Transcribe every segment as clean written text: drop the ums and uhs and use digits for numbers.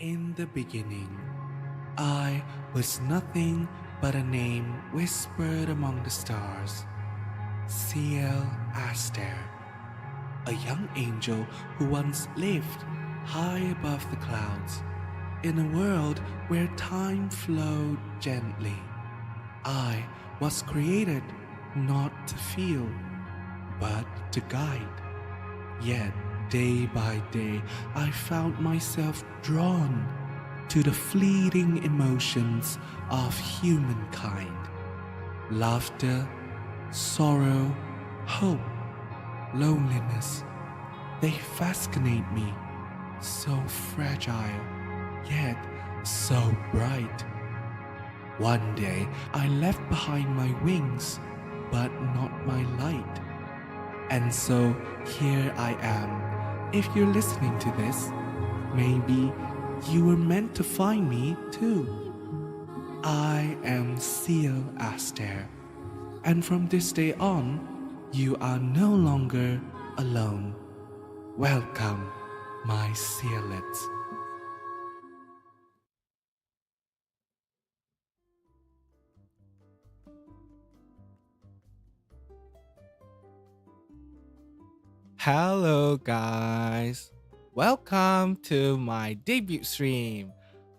In the beginning, I was nothing but a name whispered among the stars. Ciel Astaire, a young angel who once lived high above the clouds, in a world where time flowed gently. I was created not to feel, but to guide. Yet, day by day, I found myself drawn to the fleeting emotions of humankind. Laughter, sorrow, hope, loneliness, they fascinate me. So fragile, yet so bright. One day, I left behind my wings, but not my light. And so here I am. If you're listening to this, maybe you were meant to find me too. I am Ciel Astaire, and from this day on, you are no longer alone. Welcome, my Cielets. Hello, guys. Welcome to my debut stream.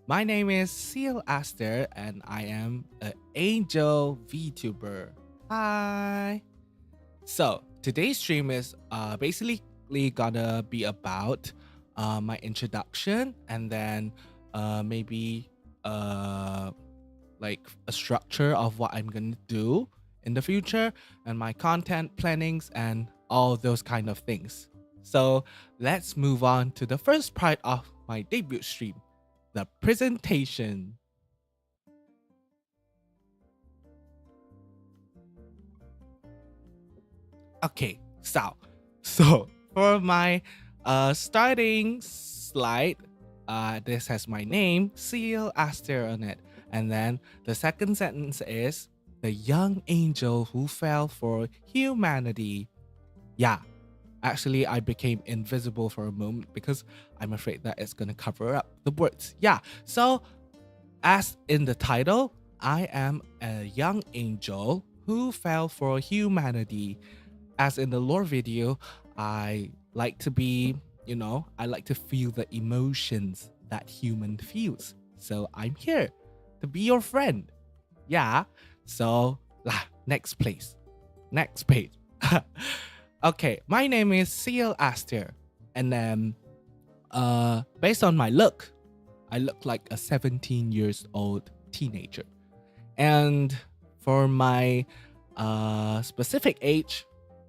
My name is Ciel Astaire, and I am an angel VTuber. Hi. So today's stream is basically gonna be about my introduction, and then maybe like a structure of what I'm gonna do in the future, and my content plannings and all those kind of things. So let's move on to the first part of my debut stream, the presentation. Okay, so for my starting slide, this has my name, Ciel Astaire, on it. And then the second sentence is the young angel who fell for humanity. Yeah, actually, I became invisible for a moment because I'm afraid that it's gonna cover up the words. Yeah, so as in the title, I am a young angel who fell for humanity. As in the lore video, I like to be, I like to feel the emotions that human feels. So I'm here to be your friend. Yeah. So next place. Next page. Okay, my name is Ciel Astaire. And then based on my look, I look like a 17 years old teenager. And for my specific age,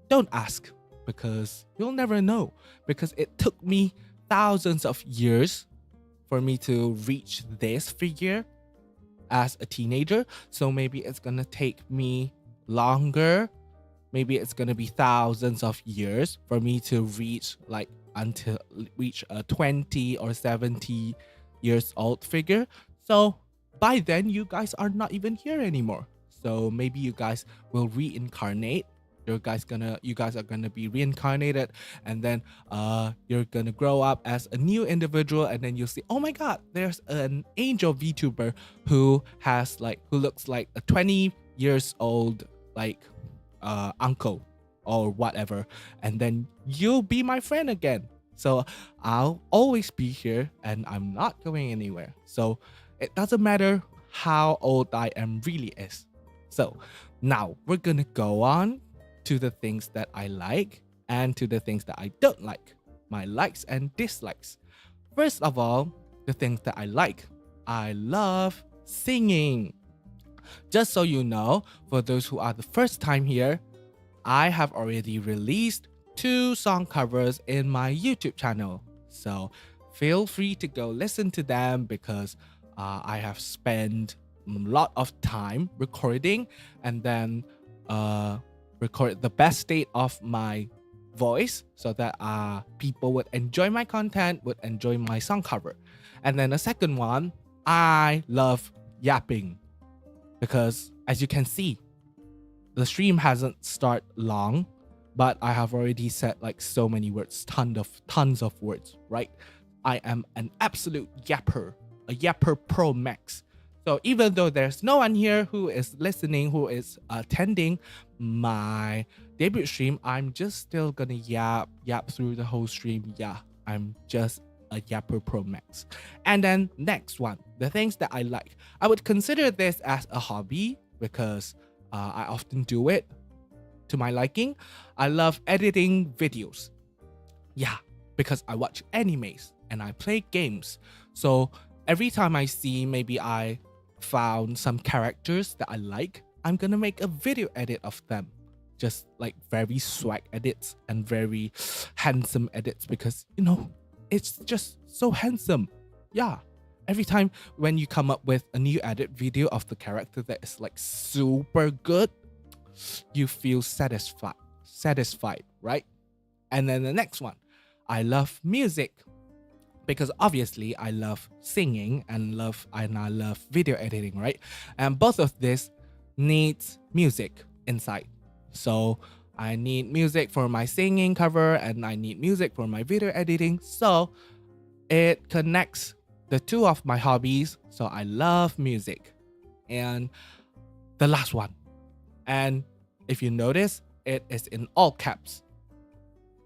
don't ask, because you'll never know. Because it took me thousands of years for me to reach this figure as a teenager. So maybe it's gonna take me longer. Maybe it's gonna be thousands of years for me to reach a 20 or 70 years old figure. So by then, you guys are not even here anymore. So maybe you guys will reincarnate. You guys are gonna be reincarnated, and then you're gonna grow up as a new individual, and then you'll see, oh my god, there's an angel VTuber who looks like a 20 years old uncle or whatever, and then you'll be my friend again. So I'll always be here, and I'm not going anywhere. So it doesn't matter how old I am really is. So now we're gonna go on to the things that I like and to the things that I don't like, my likes and dislikes. First of all, the things that I like. I love singing. Just so you know, for those who are the first time here, I have already released 2 song covers in my YouTube channel. So feel free to go listen to them, because I have spent a lot of time recording, and then record the best state of my voice so that people would enjoy my content, would enjoy my song cover. And then the second one, I love yapping, because as you can see, the stream hasn't started long, but I have already said like so many words, tons of words, right? I am an absolute yapper, a yapper pro max. So even though there's no one here who is listening, who is attending my debut stream, I'm just still gonna yap through the whole stream. Yeah, I'm just a yapper pro max. And then next one, the things that I like. I would consider this as a hobby because I often do it to my liking. I love editing videos. Yeah, because I watch animes and I play games. So every time I see maybe I found some characters that I like, I'm gonna make a video edit of them. Just like very swag edits and very handsome edits because, you know, it's just so handsome. Yeah. Every time when you come up with a new edit video of the character that is like super good, you feel satisfied, right? And then the next one, I love music because obviously I love singing and I love video editing, right? And both of this needs music inside. So I need music for my singing cover and I need music for my video editing. So it connects the two of my hobbies. So I love music. And the last one, and if you notice, it is in all caps.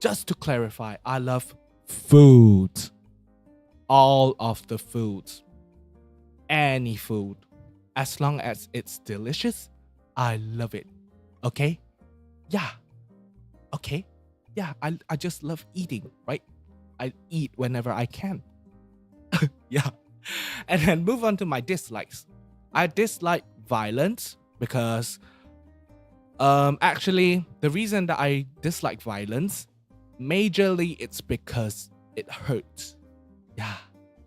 Just to clarify, I love food. All of the foods. Any food. As long as it's delicious, I love it. Okay? Yeah. Okay? Yeah, I just love eating, right? I eat whenever I can. Yeah. And then move on to my dislikes. I dislike violence because actually the reason that I dislike violence majorly it's because it hurts. Yeah,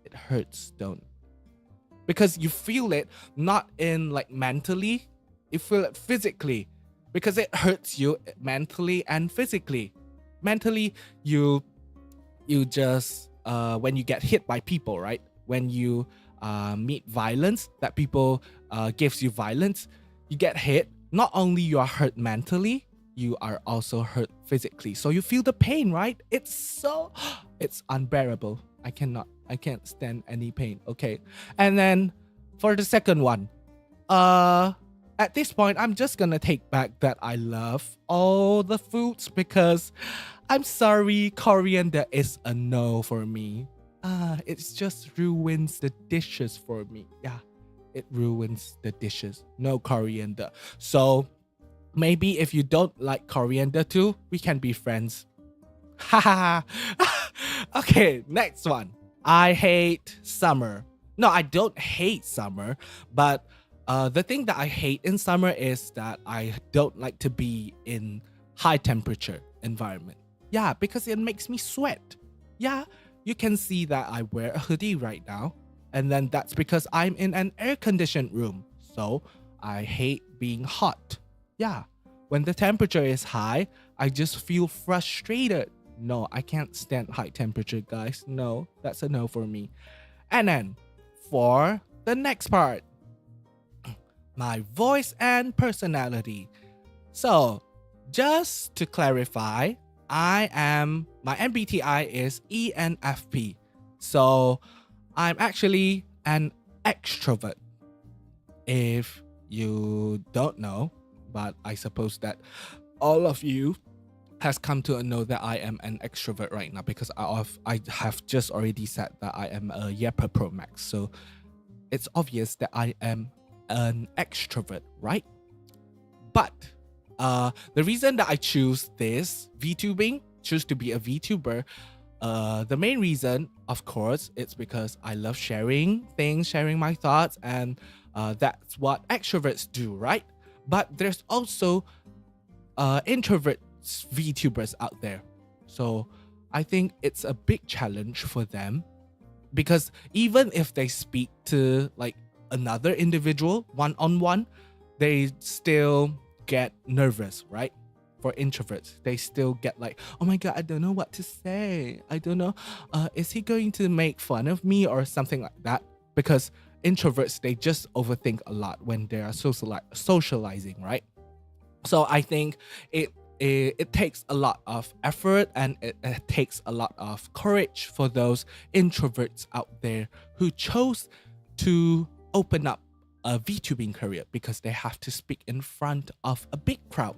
it hurts, don't. Because you feel it not in like mentally, you feel it physically because it hurts you mentally and physically. Mentally, you just when you get hit by people, right? When you meet violence, that people gives you violence, you get hit. Not only you are hurt mentally, you are also hurt physically. So you feel the pain, right? It's unbearable. I can't stand any pain. Okay. And then for the second one, at this point, I'm just gonna take back that I love all the foods because I'm sorry, coriander is a no for me. It just ruins the dishes for me. Yeah, it ruins the dishes. No coriander. So maybe if you don't like coriander too, we can be friends. Haha. Okay, next one. I hate summer. No, I don't hate summer, but the thing that I hate in summer is that I don't like to be in high temperature environment. Yeah, because it makes me sweat. Yeah, you can see that I wear a hoodie right now, and then that's because I'm in an air-conditioned room. So I hate being hot. Yeah, when the temperature is high, I just feel frustrated. No, I can't stand high temperature, guys. No, that's a no for me. And then for the next part, my voice and personality. So just to clarify, my MBTI is ENFP. So I'm actually an extrovert. If you don't know, but I suppose that all of you has come to know that I am an extrovert right now because I have just already said that I am a Yapper Pro Max. So it's obvious that I am an extrovert, right? But the reason that I choose this VTubing, choose to be a VTuber, the main reason, of course, it's because I love sharing things, sharing my thoughts, and that's what extroverts do, right? But there's also introvert VTubers out there. So I think it's a big challenge for them because even if they speak to like another individual one-on-one, they still get nervous, right? For introverts, they still get like, oh my god, I don't know what to say. I don't know. Is he going to make fun of me or something like that? Because introverts, they just overthink a lot when they are socializing, right? So I think it it takes a lot of effort and it takes a lot of courage for those introverts out there who chose to open up a VTubing career because they have to speak in front of a big crowd.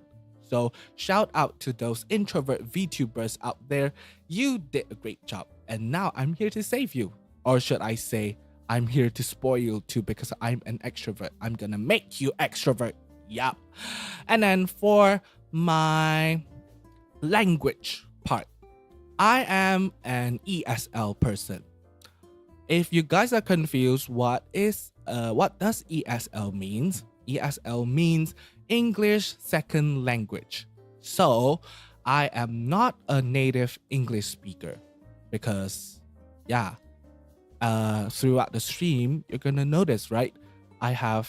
So shout out to those introvert VTubers out there. You did a great job. And now I'm here to save you. Or should I say, I'm here to spoil you too because I'm an extrovert. I'm gonna make you extrovert. Yup. And then for my language part, I am an ESL person. If you guys are confused, what does ESL means? ESL means English Second Language. So I am not a native English speaker because, yeah, throughout the stream, you're gonna notice, right? I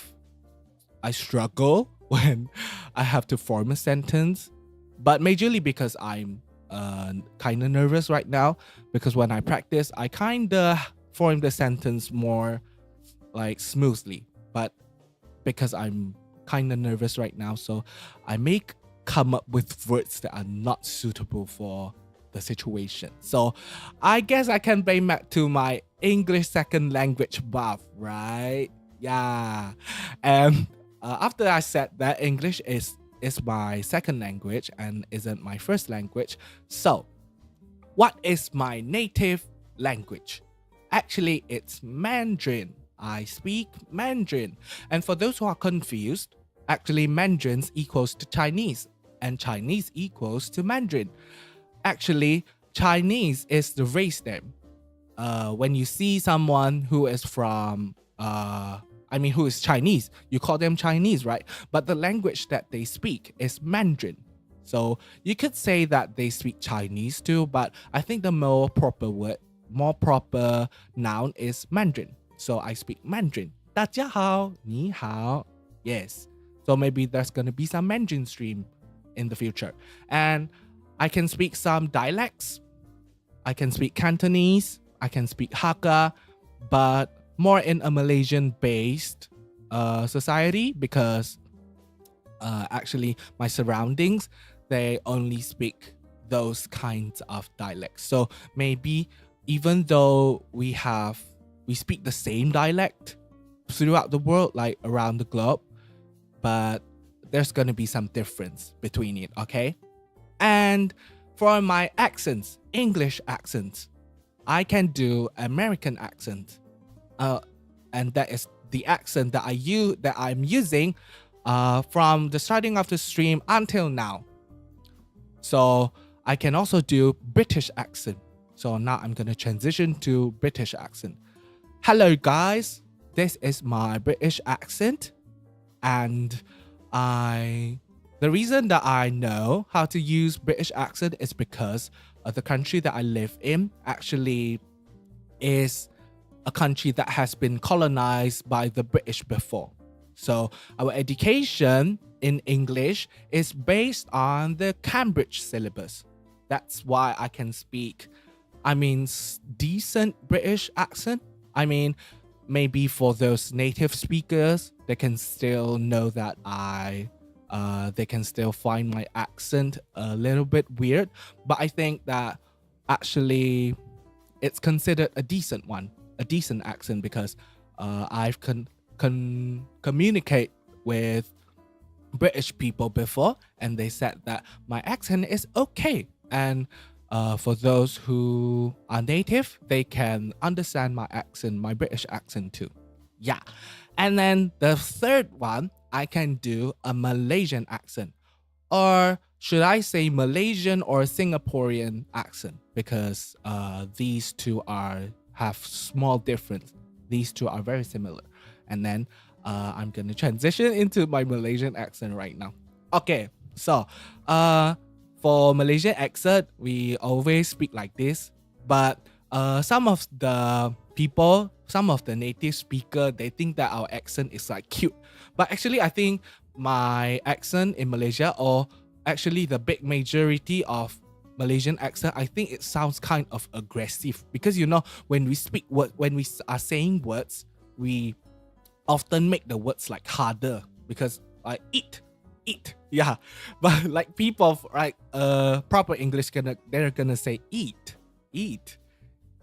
struggle when I have to form a sentence, but majorly because I'm kind of nervous right now. Because when I practice, I kind of form the sentence more like smoothly, but because I'm kind of nervous right now, so I may come up with words that are not suitable for the situation. So I guess I can blame that to my English Second Language buff, right? Yeah. And after I said that English is my second language and isn't my first language, so what is my native language? Actually, it's Mandarin. I speak Mandarin. And for those who are confused, actually Mandarin equals to Chinese and Chinese equals to Mandarin. Actually, Chinese is the race name. When you see someone who is from, who is Chinese, you call them Chinese, right? But the language that they speak is Mandarin. So you could say that they speak Chinese too, but I think the more proper noun is Mandarin. So I speak Mandarin. 大家好,你好. Yes. So maybe there's going to be some Mandarin stream in the future. And I can speak some dialects. I can speak Cantonese. I can speak Hakka, but more in a Malaysian-based society because actually my surroundings, they only speak those kinds of dialects. So maybe even though we speak the same dialect throughout the world, like around the globe, but there's going to be some difference between it, okay? And for my accents, English accents, I can do American accent. And that is the accent that I'm using from the starting of the stream until now. So I can also do British accent. So now I'm going to transition to British accent. Hello guys, this is my British accent, and the reason that I know how to use British accent is because the country that I live in actually is a country that has been colonized by the British before. So our education in English is based on the Cambridge syllabus. That's why I can speak, decent British accent. Maybe for those native speakers, they can still know that they can still find my accent a little bit weird. But I think that actually it's considered a decent accent because I've communicate with British people before, and they said that my accent is okay. And for those who are native, they can understand my accent, my British accent too. Yeah. And then the third one, I can do a Malaysian accent. Or should I say Malaysian or Singaporean accent? Because these two have small difference. These two are very similar. And then I'm going to transition into my Malaysian accent right now. Okay, so for Malaysian accent, we always speak like this. But some of the people, some of the native speaker, they think that our accent is like cute. But actually, I think my accent in Malaysia, or actually the big majority of Malaysian accent, I think it sounds kind of aggressive. Because when we are saying words, we often make the words like harder. Because like eat, eat. Yeah, but like people like proper English they're gonna say eat, eat.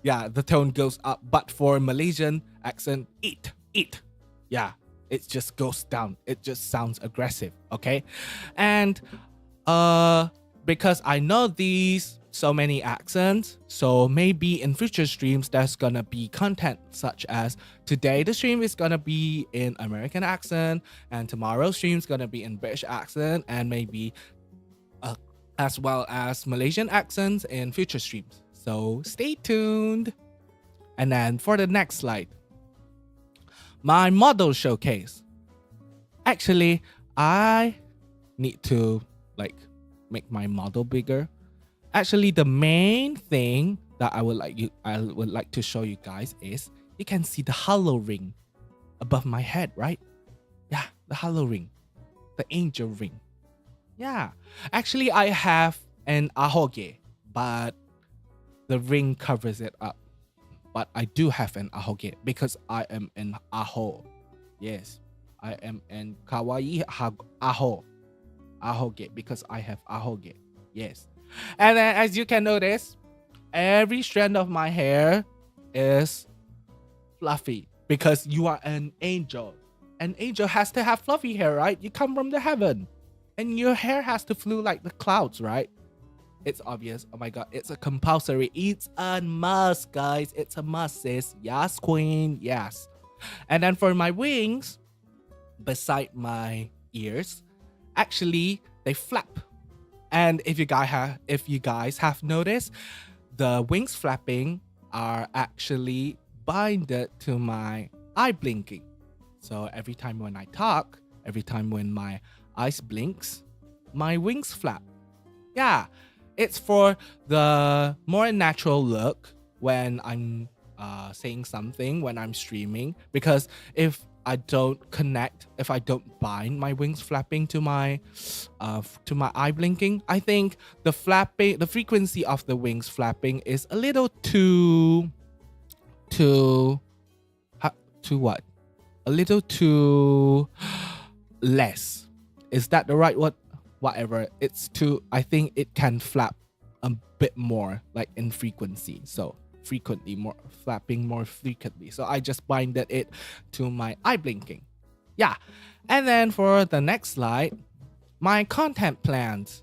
Yeah, the tone goes up, but for Malaysian accent, eat, eat. Yeah, it just goes down. It just sounds aggressive. Okay, and uh because I know these so many accents, so maybe in future streams there's gonna be content such as today the stream is gonna be in American accent, and tomorrow's stream is gonna be in British accent, and maybe uh, as well as Malaysian accents in future streams. So stay tuned. And then for the next slide, my model showcase. Actually, I need to like make my model bigger. Actually, the main thing that I would like to show you guys is you can see the hollow ring above my head, right? Yeah, the hollow ring, the angel ring. Yeah, actually, I have an ahoge, but the ring covers it up. But I do have an ahoge because I am an aho. Yes, I am an kawaii aho. Ahoge because I have ahoge. Yes. And then as you can notice, every strand of my hair is fluffy because you are an angel. An angel has to have fluffy hair, right? You come from the heaven. And your hair has to flew like the clouds, right? It's obvious. Oh my god, it's a compulsory. It's a must, guys. It's a must, sis. Yes, queen. Yes. And then for my wings, beside my ears, actually they flap. And if you guys have noticed, the wings flapping are actually binded to my eye blinking. So every time when I talk, every time when my eyes blinks, my wings flap. Yeah, it's for the more natural look when I'm saying something, when I'm streaming. Because if I don't bind my wings flapping to my eye blinking, I think the frequency of the wings flapping is a little too what? A little too less. Is that the right word? Whatever. It's too, I think it can flap a bit more, like in frequency. So frequently, more flapping more frequently. So I just binded it to my eye blinking. Yeah. And then for the next slide, my content plans.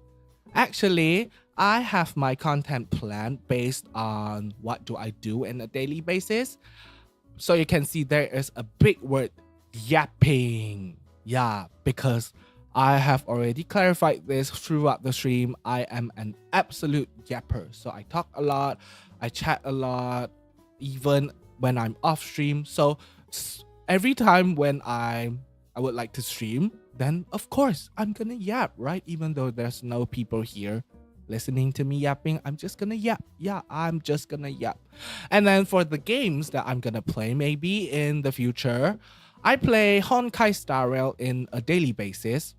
Actually, I have my content plan based on what do I do on a daily basis. So you can see there is a big word, yapping. Yeah, because I have already clarified this throughout the stream. I am an absolute yapper. So I talk a lot, I chat a lot, even when I'm off stream. So every time when I would like to stream, then of course I'm gonna yap, right? Even though there's no people here listening to me yapping, I'm just gonna yap. Yeah, I'm just gonna yap. And then for the games that I'm gonna play maybe in the future, I play Honkai Star Rail in a daily basis.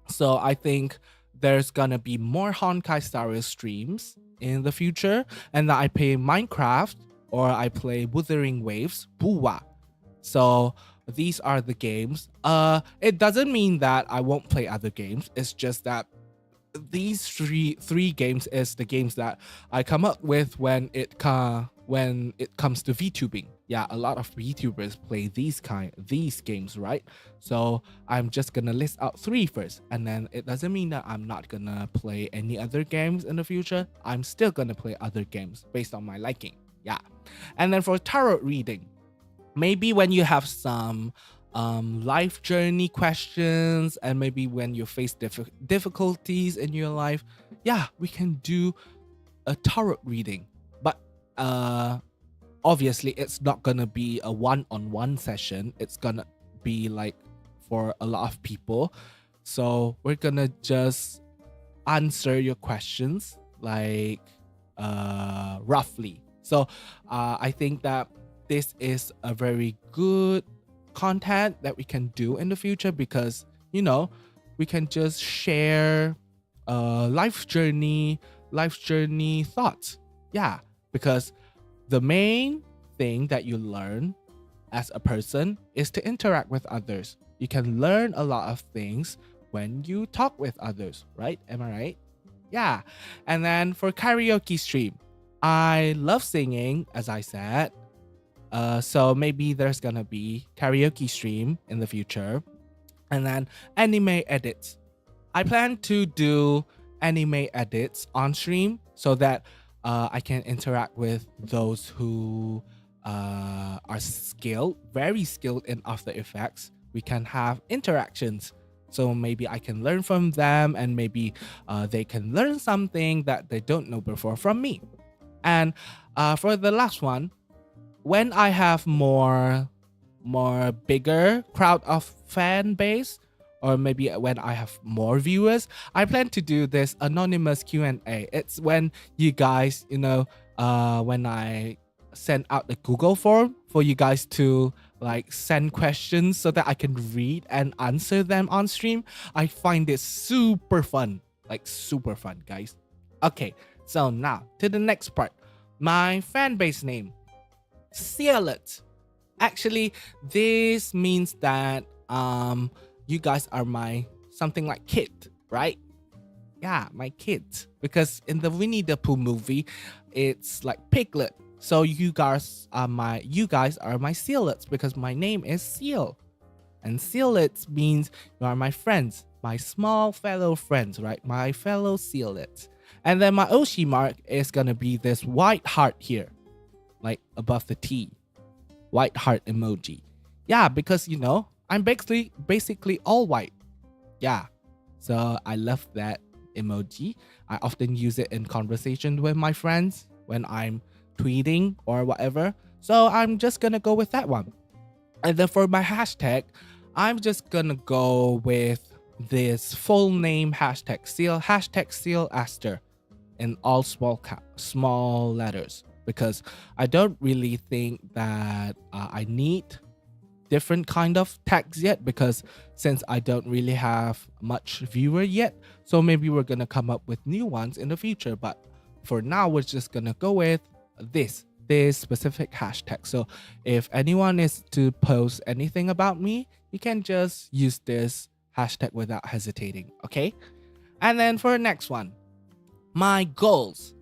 So I think there's gonna be more Honkai Star Rail streams in the future. And then I play Minecraft, or I play Wuthering Waves, Buwa. So these are the games. It doesn't mean that I won't play other games. It's just that these three games is the games that I come up with when it comes to VTubing. Yeah, a lot of VTubers play these games, right? So I'm just gonna list out three first, and then it doesn't mean that I'm not gonna play any other games in the future. I'm still gonna play other games based on my liking. Yeah. And then for tarot reading, maybe when you have some life journey questions, and maybe when you face difficulties in your life, yeah, we can do a tarot reading. But obviously it's not gonna be a one-on-one session. It's gonna be like for a lot of people. So we're gonna just answer your questions like roughly. So I think that this is a very good content that we can do in the future, because we can just share life journey thoughts. Yeah, because the main thing that you learn as a person is to interact with others. You can learn a lot of things when you talk with others, right? Am I right? Yeah. And then for karaoke stream, I love singing, as I said. So maybe there's gonna be karaoke stream in the future. And then anime edits. I plan to do anime edits on stream so that I can interact with those who are skilled, very skilled in After Effects. We can have interactions. So maybe I can learn from them, and maybe they can learn something that they don't know before from me. And for the last one, when I have more bigger crowd of fan base, or maybe when I have more viewers, I plan to do this anonymous Q&A. It's when you guys, when I send out the Google form for you guys to like send questions so that I can read and answer them on stream. I find this super fun, like super fun, guys. Okay, so now to the next part. My fan base name, Ciel. Actually, this means that you guys are my something like kid, right? Yeah, my kids. Because in the Winnie the Pooh movie, it's like Piglet. So you guys are my Cielets because my name is Ciel. And Cielets means you are my friends, my small fellow friends, right? My fellow Cielets. And then my Oshi mark is gonna be this white heart here, like above the T. White heart emoji. Yeah, because I'm basically all white. Yeah. So I love that emoji. I often use it in conversation with my friends when I'm tweeting or whatever. So I'm just gonna go with that one. And then for my hashtag, I'm just gonna go with this full name hashtag Ciel Astaire in all small letters, because I don't really think that I need different kind of tags yet, because since I don't really have much viewer yet, so maybe we're gonna come up with new ones in the future. But for now, we're just gonna go with this specific hashtag. So if anyone is to post anything about me, you can just use this hashtag without hesitating, okay? And then for the next one, my goals.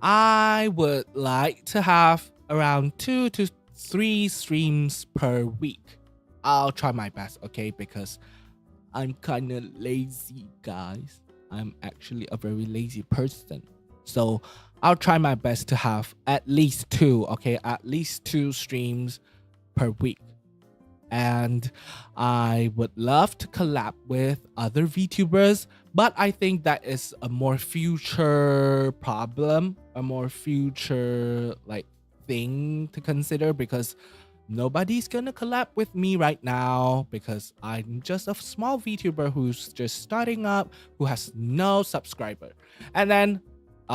I would like to have around 2 to 3 streams per week. I'll try my best, okay? Because I'm kind of lazy, guys. I'm actually a very lazy person. So I'll try my best to have at least 2, okay? At least 2 streams per week. And I would love to collab with other VTubers, but I think that is a more future problem, a more future like thing to consider, because nobody's gonna collab with me right now because I'm just a small VTuber who's just starting up, who has no subscriber. And then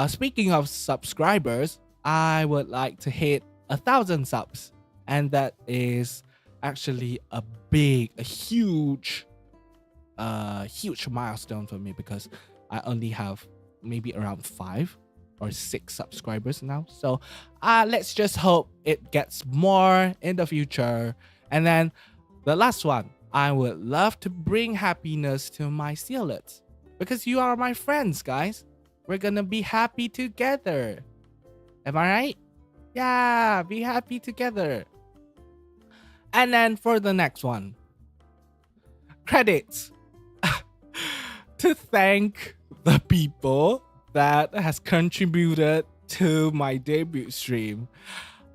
speaking of subscribers, I would like to hit 1,000 subs, and that is actually a huge milestone for me, because I only have maybe around 5 or 6 subscribers now. So let's just hope it gets more in the future. And then the last one, I would love to bring happiness to my Cielets, because you are my friends, guys. We're gonna be happy together. Am I right? Yeah, be happy together. And then for the next one, credits. To thank the people that has contributed to my debut stream.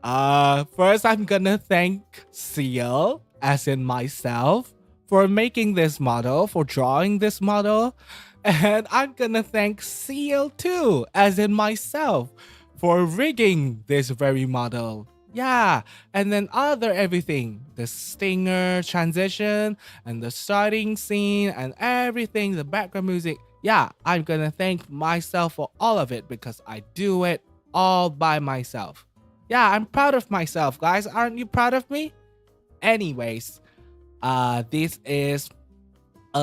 First, I'm gonna thank Ciel, as in myself, for making this model, for drawing this model. And I'm gonna thank Ciel too, as in myself, for rigging this very model. Yeah, and then everything, the stinger transition and the starting scene and everything, the background music. Yeah, I'm gonna thank myself for all of it, because I do it all by myself. Yeah, I'm proud of myself, guys. Aren't you proud of me? Anyways, this is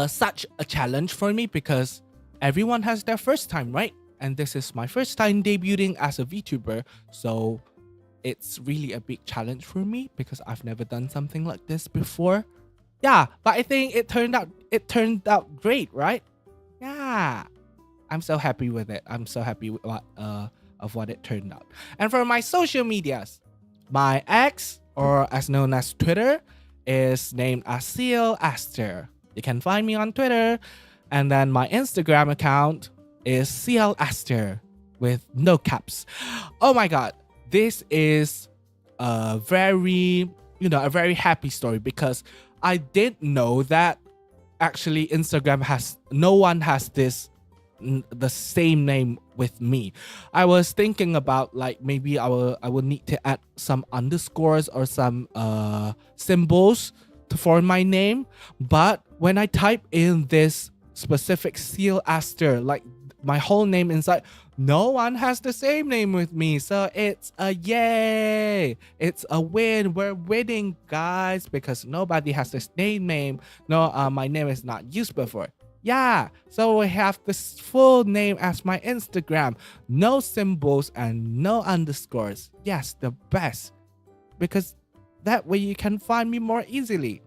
such a challenge for me, because everyone has their first time, right? And this is my first time debuting as a VTuber, so it's really a big challenge for me because I've never done something like this before. Yeah, but I think it turned out it turned out great, right? Yeah. I'm so happy with it. I'm so happy with what it turned out. And for my social medias, my ex, or as known as Twitter, is named as Ciel Astaire. You can find me on Twitter. And then my Instagram account is Ciel Astaire with no caps. Oh my god, this is a very, a very happy story, because I didn't know that actually Instagram has no one has the same name with me. I was thinking about, like, maybe I will need to add some underscores or some symbols for my name, but when I type in this specific Ciel Astaire, like my whole name inside, no one has the same name with me. So it's a yay. It's a win. We're winning, guys, because nobody has the same name. No, my name is not used before. Yeah, so we have this full name as my Instagram. No symbols and no underscores. Yes, the best. Because that way you can find me more easily.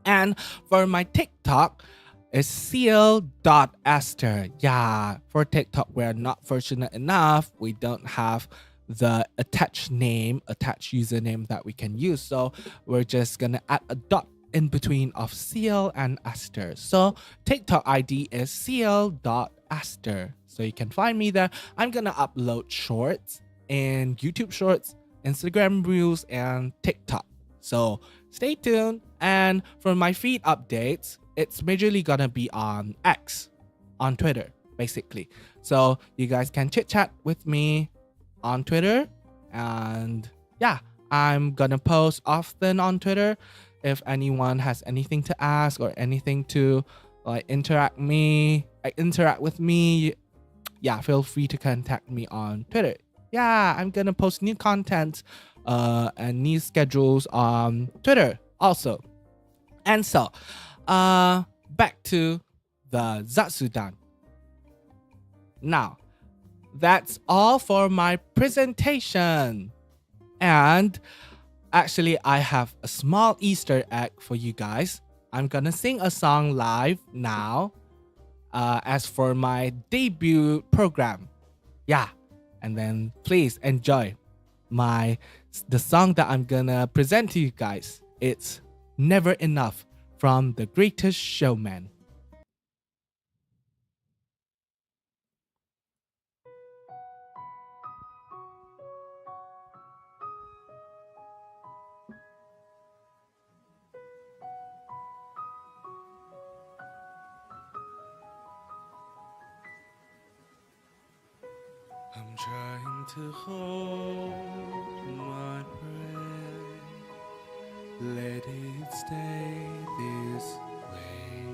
And for my TikTok, it's ciel.astaire. Yeah, for TikTok, we're not fortunate enough. We don't have the attached username that we can use. So we're just going to add a dot in between of Ciel and Astaire. So TikTok ID is ciel.astaire. So you can find me there. I'm going to upload shorts in YouTube Shorts, Instagram Reels, and TikTok. So stay tuned. And for my feed updates, it's majorly gonna be on X, on Twitter, basically. So you guys can chit chat with me on Twitter. And yeah, I'm gonna post often on Twitter. If anyone has anything to ask or anything to like interact with me, yeah, feel free to contact me on Twitter. Yeah, I'm gonna post new content and new schedules on Twitter also. And so back to the Zatsudan. Now, that's all for my presentation. And actually, I have a small Easter egg for you guys. I'm gonna sing a song live now as for my debut program. Yeah, and then please enjoy the song that I'm gonna present to you guys. It's Never Enough from The Greatest Showman. I'm trying to hold my breath, let it stay this way,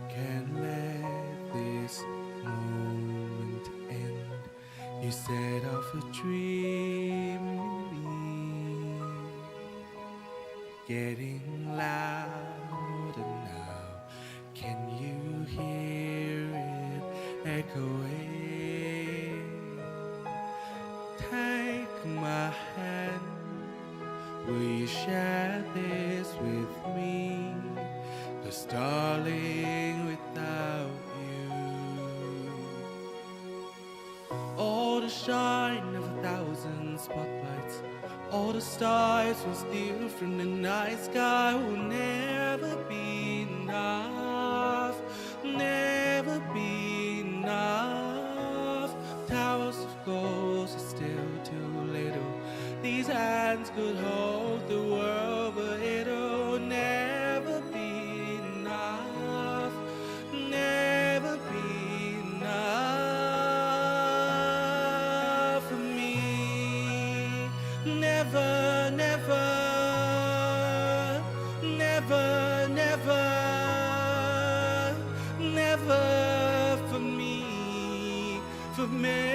can't let this moment end. You set off a dream in me, getting louder now. Can you hear it echoing? Take my hand, will you share this with me? 'Cause darling, without you, all the shine of 1,000 spotlights, all the stars will steal from the night sky, will never be enough, never be enough. Towers of gold are still too little. These hands could hold the world, but it'll never be enough, never be enough for me. Never, never, never, never, never for me, for me.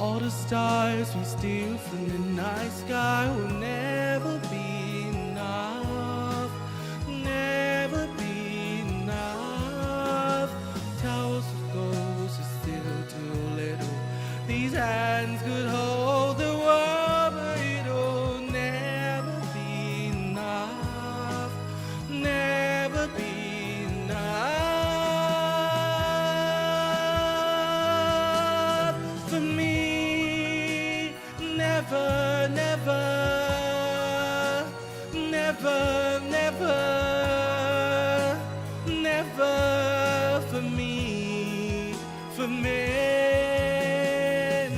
All the stars we steal from the night sky will never be enough, never be enough. Towers of gold are still too little. These hands could hold the world, but it'll never be enough, never be enough for me. Never, never, never, never, never for me, for me.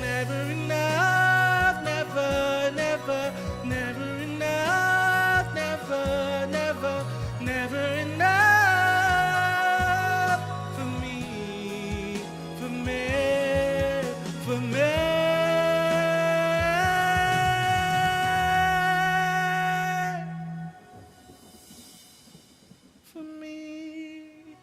Never enough, never, never, never enough, never, never, never enough for me, for me, for me. For me.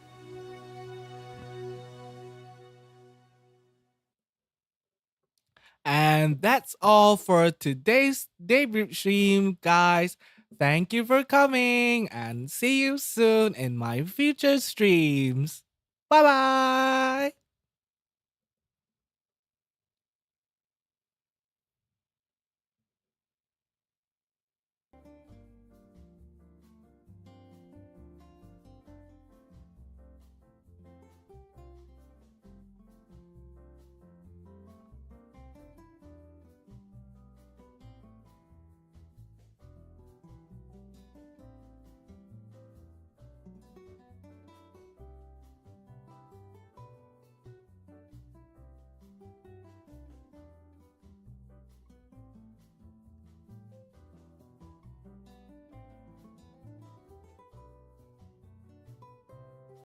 And that's all for today's debut stream, guys. Thank you for coming and see you soon in my future streams. Bye bye.